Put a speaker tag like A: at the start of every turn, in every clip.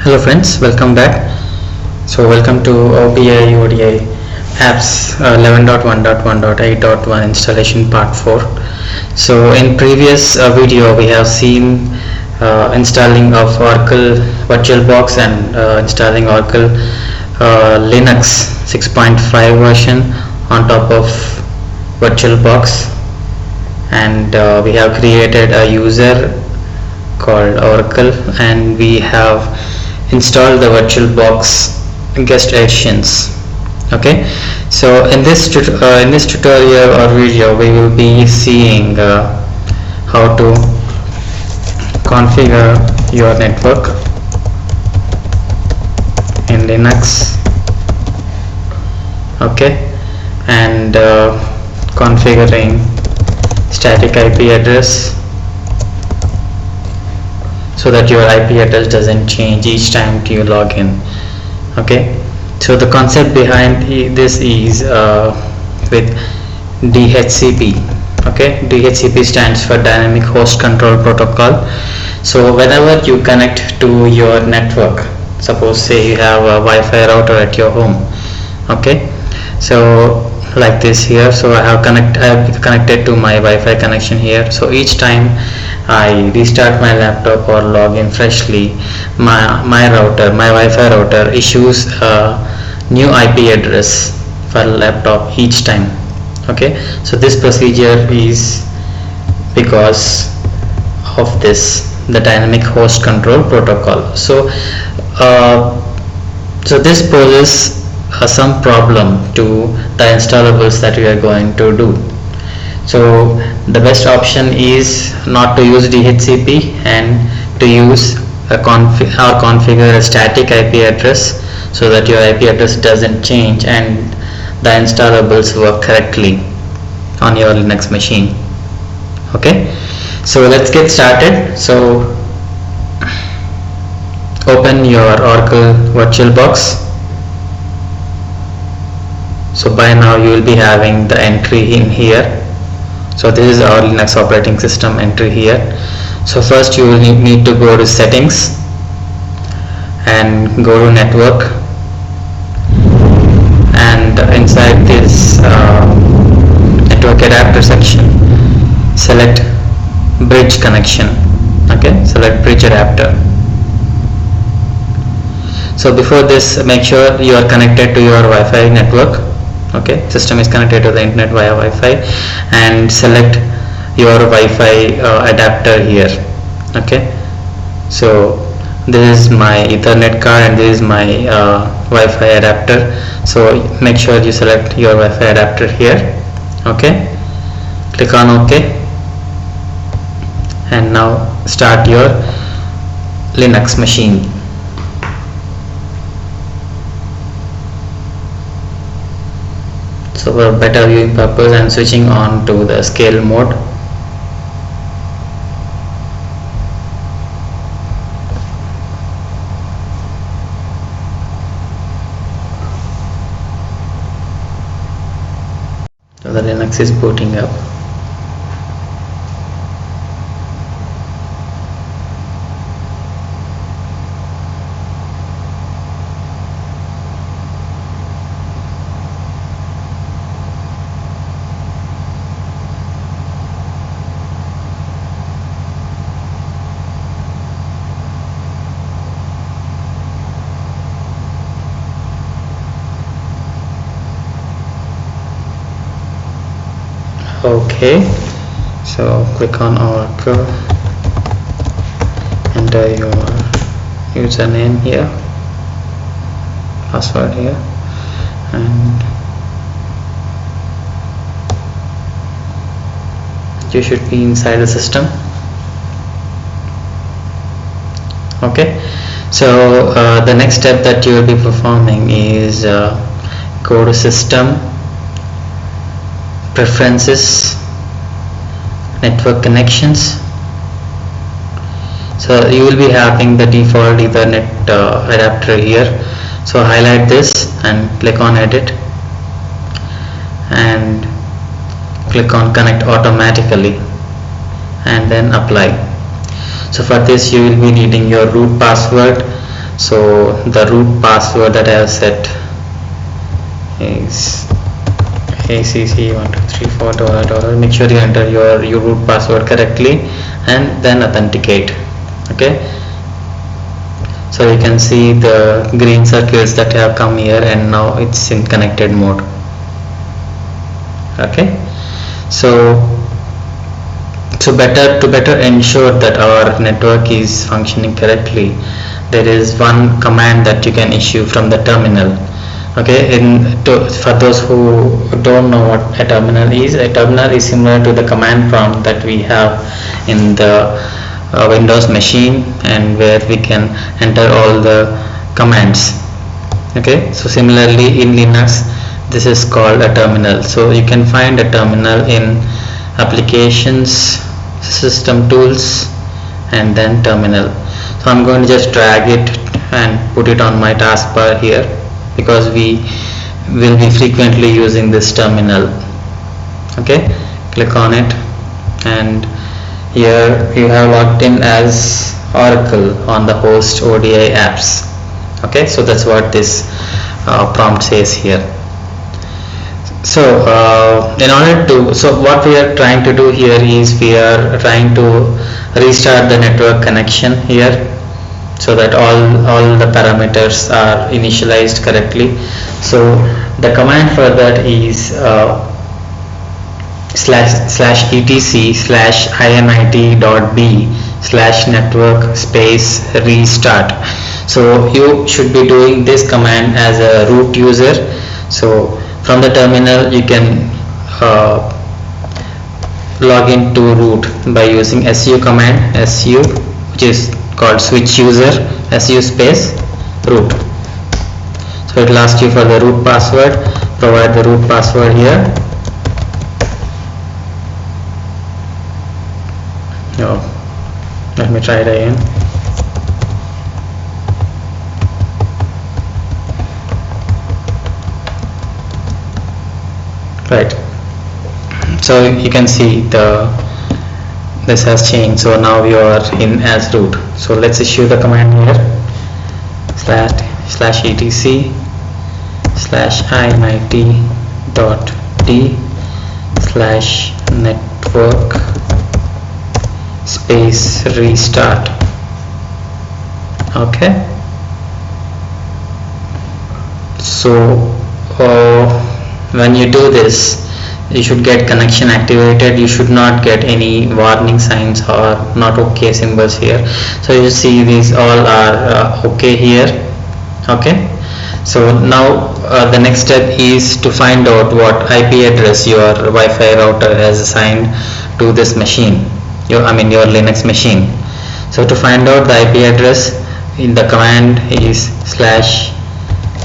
A: Hello friends, welcome back. Welcome to OBI ODI apps 11.1.1.8.1 installation part 4. So in previous video we have seen installing of Oracle VirtualBox and installing Oracle Linux 6.5 version on top of VirtualBox, and we have created a user called Oracle, and we have installed the VirtualBox guest editions. Okay, so in this tutorial or video we will be seeing how to configure your network in Linux. Okay, and configuring static IP address so that your IP address doesn't change each time you log in. Okay, so the concept behind this is with DHCP. Okay, DHCP stands for Dynamic Host Control Protocol. So whenever you connect to your network, suppose say you have a Wi-Fi router at your home. Okay, so like this here, so I have connected to my Wi-Fi connection here. So each time I restart my laptop or log in freshly, my Wi-Fi router issues a new IP address for laptop each time. Okay, so this procedure is because of the dynamic host control protocol. So this poses some problem to the installables that we are going to do. So the best option is not to use DHCP and to use a configure a static IP address so that your IP address doesn't change and the installables work correctly on your Linux machine. Okay, so let's get started. So open your Oracle VirtualBox. So by now you will be having the entry in here. So this is our Linux operating system entry here. So first you will need to go to settings and go to network, and inside this network adapter section select bridge connection. Okay, select bridge adapter. So before this, make sure you are connected to your Wi-Fi network. Okay, system is connected to the internet via Wi-Fi, and select your Wi-Fi adapter here. Okay, so this is my Ethernet card and this is my Wi-Fi adapter. So make sure you select your Wi-Fi adapter here. Okay, click on OK, and now start your Linux machine. So for better viewing purpose, I am switching on to the scale mode. So the Linux is booting up. Okay, so click on Oracle, enter your username here, password here, and you should be inside the system. Okay, so the next step that you will be performing is go to system, preferences, network connections. So you will be having the default Ethernet adapter here. So highlight this and click on edit and click on connect automatically and then apply. So for this you will be needing your root password, So the root password that I have set is ACC1234 $. Make sure you enter your root password correctly and then authenticate. Okay, so you can see the green circles that have come here, and now it's in connected mode. Okay, so to better ensure that our network is functioning correctly, there is one command that you can issue from the terminal. Okay, for those who don't know what a terminal is similar to the command prompt that we have in the Windows machine, and where we can enter all the commands. Okay, so similarly in Linux this is called a terminal. So you can find a terminal in applications, system tools, and then terminal. So I'm going to just drag it and put it on my taskbar here, because we will be frequently using this terminal. Okay, click on it, and here you have logged in as Oracle on the host ODI apps. Okay, so that's what this prompt says here. So what we are trying to do here is we are trying to restart the network connection here, so that all the parameters are initialized correctly. So the command for that is /etc/init.b/network/restart. So you should be doing this command as a root user. So from the terminal you can log into root by using su command, su, which is called switch user, su space root. So it will ask you for the root password. Provide the root password here. Let me try it again. Right, so you can see this has changed. So now we are in as root. So let's issue the command here, /etc/init.d/network space restart. Okay, so when you do this, you should get connection activated. You should not get any warning signs or not okay symbols here. So you see these all are okay here. Okay, so now the next step is to find out what IP address your Wi-Fi router has assigned to this machine, your Linux machine. So to find out the IP address, in the command is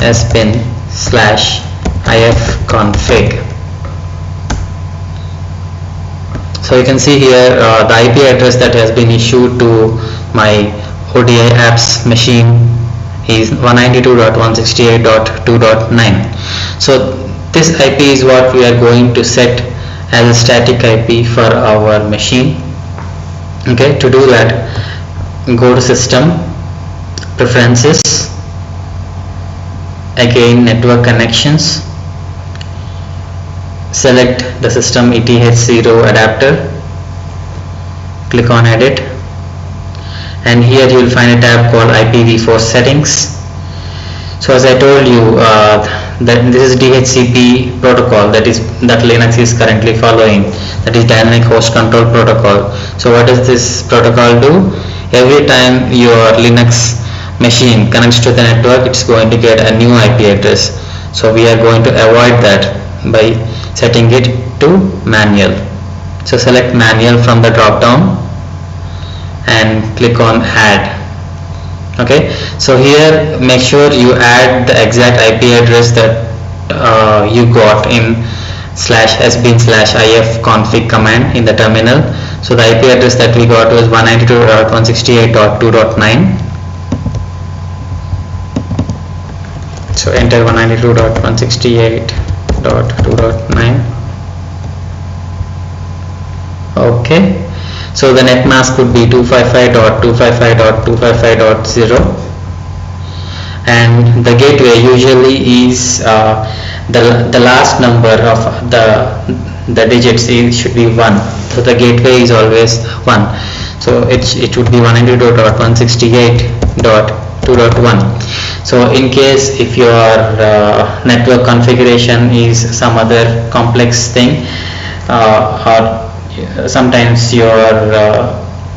A: /sbin/ifconfig. So you can see here the IP address that has been issued to my ODI apps machine is 192.168.2.9. So this IP is what we are going to set as a static IP for our machine. Okay, to do that, go to System, Preferences, again Network Connections, select the system ETH0 adapter, click on Edit, and here you will find a tab called IPv4 settings. So as I told you, that this is DHCP protocol that Linux is currently following, that is Dynamic Host Control Protocol. So what does this protocol do? Every time your Linux machine connects to the network, it's going to get a new IP address. So we are going to avoid that by setting it to manual. So select manual from the drop down and click on add. Okay, so here make sure you add the exact IP address that you got in /sbin/ifconfig command in the terminal. So the IP address that we got was 192.168.2.9. So enter 192.168.2.9. Okay, so the net mask would be 255.255.255.0. and the gateway usually is the last number of the digits should be 1, so the gateway is always 1, so it would be 192.168.2.1. so in case if your network configuration is some other complex thing, or sometimes your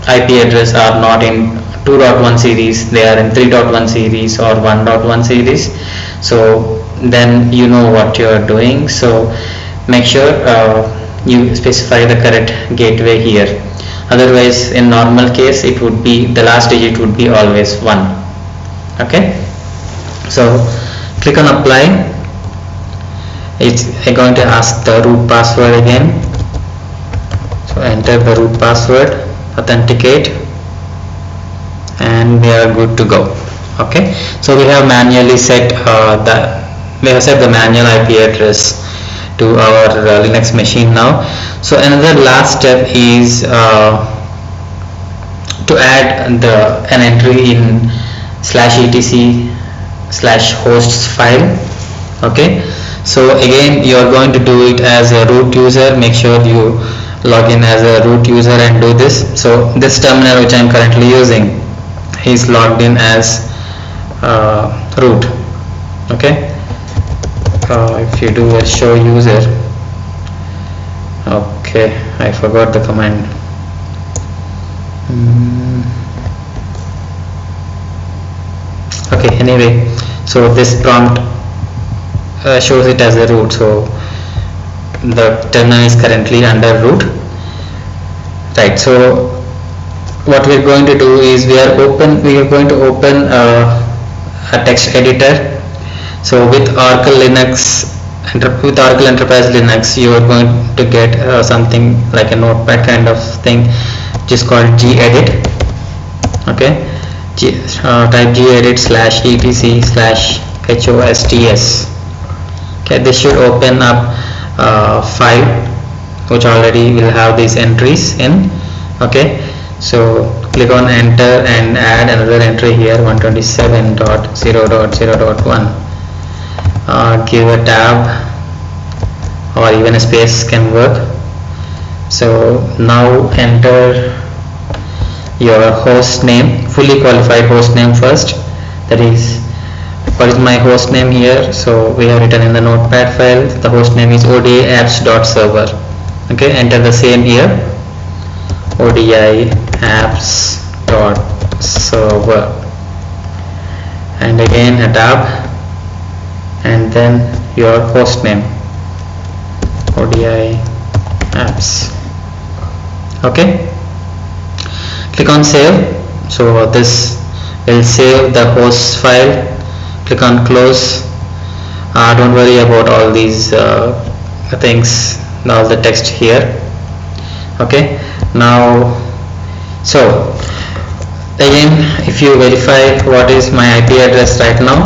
A: IP address are not in 2.1 series, they are in 3.1 series or 1.1 series, so then you know what you are doing. So make sure you specify the correct gateway here, otherwise in normal case it would be the last digit would be always 1. Okay, so click on apply. It's going to ask the root password again, so enter the root password, authenticate, and we are good to go. Okay, so we have manually set the manual IP address to our Linux machine now. So another last step is to add an entry in /etc/hosts file. Okay, so again you are going to do it as a root user. Make sure you log in as a root user and do this. So this terminal which I am currently using is logged in as root. Okay, if you do a show user, okay, I forgot the command. Okay, anyway, so this prompt shows it as a root, so the terminal is currently under root, right? So what we are going to do is we are going to open a text editor. So with Oracle Enterprise Linux, you are going to get something like a notepad kind of thing, which is called gedit. Okay, type gedit /etc/hosts. Okay, this should open up a file which already will have these entries in. Okay, so click on enter and add another entry here, 127.0.0.1. Give a tab or even a space can work. So now enter your host name, fully qualified host name first. That is, what is my host name here? So we have written in the notepad file, the host name is odiapps.server. Okay, enter the same here, odiapps.server, and again a tab, and then your host name, odiapps. Okay, click on save. So this will save the host file. Click on close. Don't worry about all these things, all the text here. Okay, now so again, if you verify what is my IP address right now,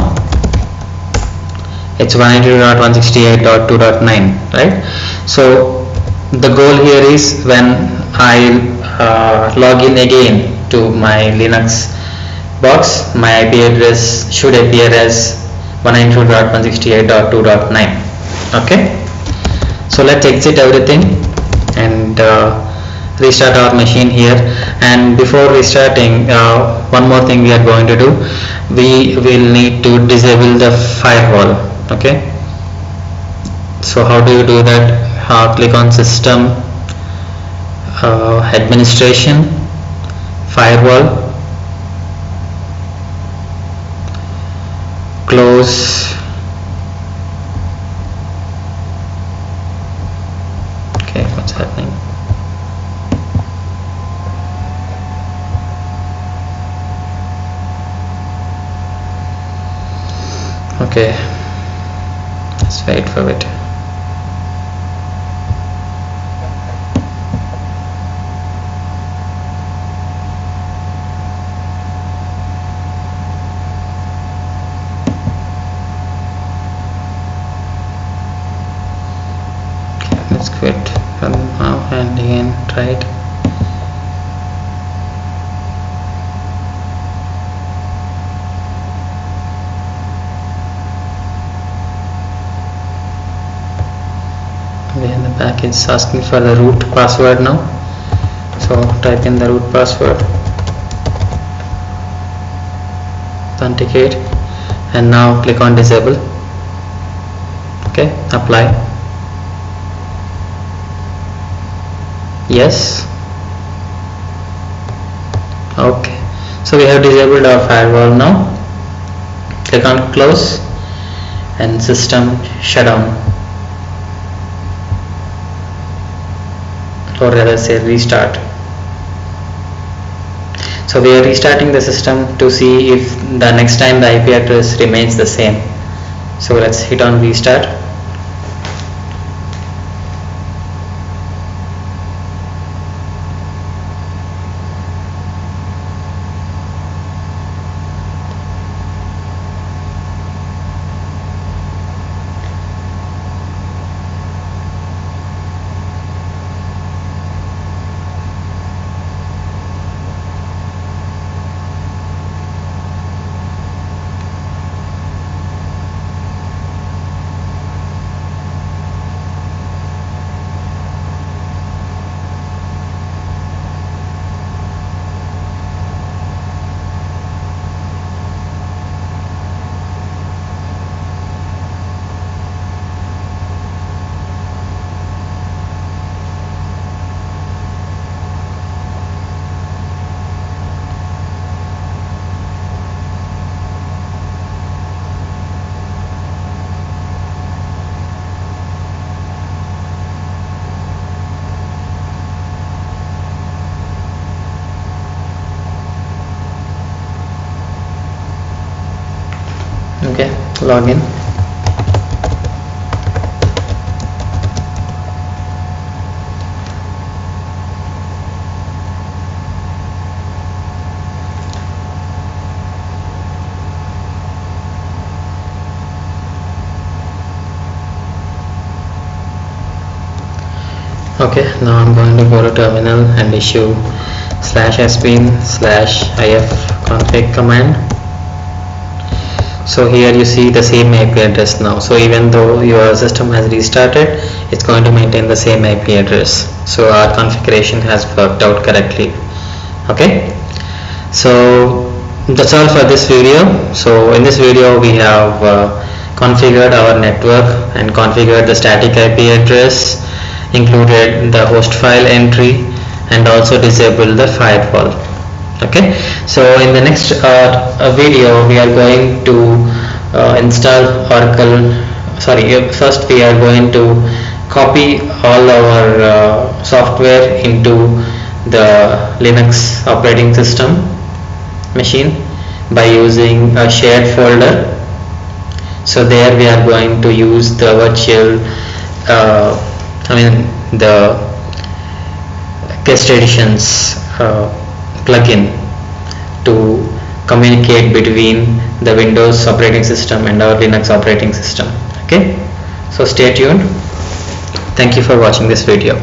A: it's 192.168.2.9, right? So the goal here is when I log in again to my Linux box, my IP address should appear as 192.168.2.9. okay, so let's exit everything and restart our machine here. And before restarting, one more thing we are going to do, we will need to disable the firewall. Okay, so how do you do that? Click on system, administration, firewall, close. Okay, what's happening? Okay, let's wait for it. Let's quit now and again try it. it's asking for the root password now, so type in the root password, authenticate, and now click on disable. Okay, apply, yes. Okay, so we have disabled our firewall now. Click on close and system shutdown, or rather say restart. So we are restarting the system to see if the next time the IP address remains the same. So let's hit on restart. Okay, login. Okay, now I'm going to go to terminal and issue /sbin/if config command. So here you see the same IP address now. So even though your system has restarted, it's going to maintain the same IP address. So our configuration has worked out correctly. Okay, so that's all for this video. So in this video we have configured our network and configured the static IP address, included the host file entry, and also disabled the firewall. Okay, so in the next video we are going to install Oracle. First we are going to copy all our software into the Linux operating system machine by using a shared folder. So there we are going to use the virtual the guest editions plugin to communicate between the Windows operating system and our Linux operating system. Okay, so stay tuned. Thank you for watching this video.